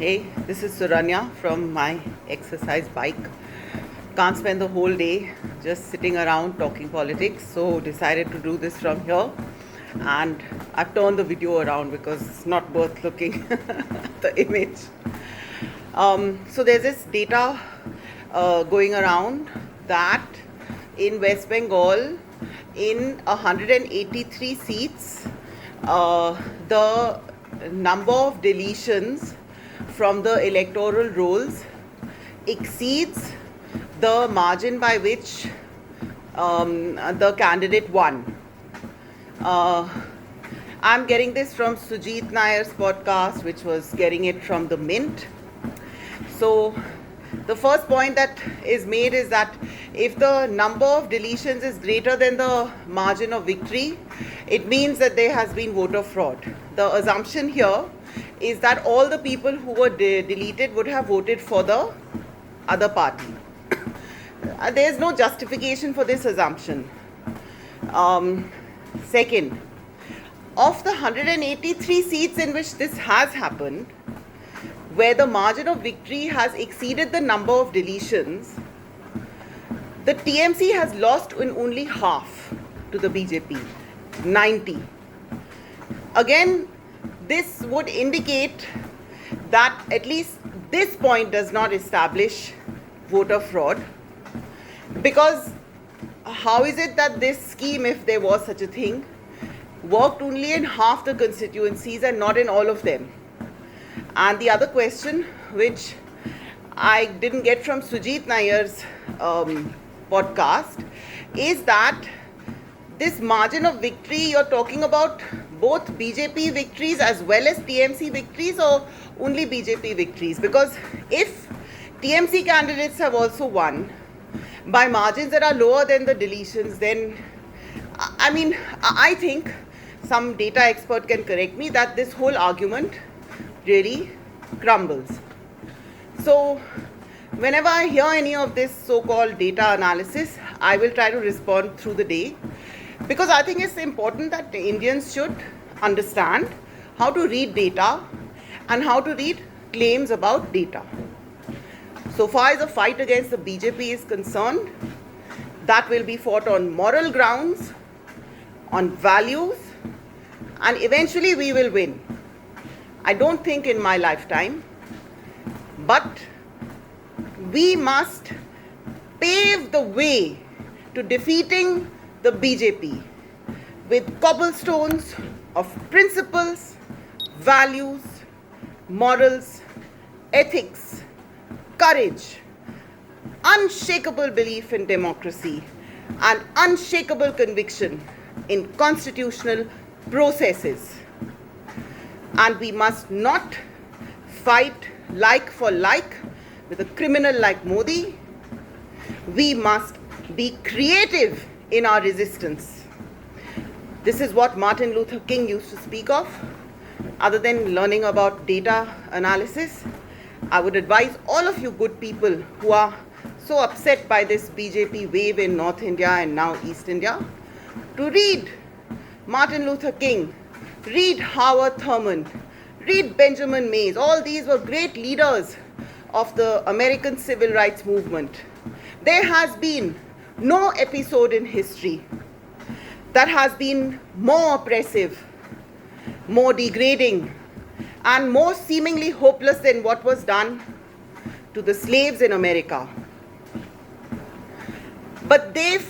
Hey, this is Suranya from my exercise bike. Can't spend the whole day just sitting around talking politics, so decided to do this from here. And I've turned the video around because it's not worth looking the image. So there's this data going around that in West Bengal, in 183 seats, the number of deletions from the electoral rolls exceeds the margin by which the candidate won. I'm getting this from Sujit Nair's podcast, which was getting it from the Mint. So the first point that is made is that if the number of deletions is greater than the margin of victory, it means that there has been voter fraud. The assumption here is that all the people who were deleted would have voted for the other party. There is no justification for this assumption. Second, of the 183 seats in which this has happened, where the margin of victory has exceeded the number of deletions, the TMC has lost in only half to the BJP, 90. Again, this would indicate that at least this point does not establish voter fraud, because how is it that this scheme, if there was such a thing, worked only in half the constituencies and not in all of them? And the other question, which I didn't get from Sujit Nair's podcast, is that this margin of victory, you're talking about both BJP victories as well as TMC victories, or only BJP victories? Because if TMC candidates have also won by margins that are lower than the deletions, then I think some data expert can correct me that this whole argument really crumbles. So whenever I hear any of this so-called data analysis, I will try to respond through the day, because I think it's important that Indians should understand how to read data and how to read claims about data. So far as the fight against the BJP is concerned, that will be fought on moral grounds, on values, and eventually we will win. I don't think in my lifetime, but we must pave the way to defeating the BJP with cobblestones of principles, values, morals, ethics, courage, unshakable belief in democracy, and unshakable conviction in constitutional processes. And we must not fight like for like with a criminal like Modi. We must be creative in our resistance. This is what Martin Luther King used to speak of. Other than learning about data analysis, I would advise all of you good people who are so upset by this BJP wave in North India and now East India to read Martin Luther King, read Howard Thurman, read Benjamin Mays. All these were great leaders of the American civil rights movement. There has been no episode in history that has been more oppressive, more degrading, and more seemingly hopeless than what was done to the slaves in America. But they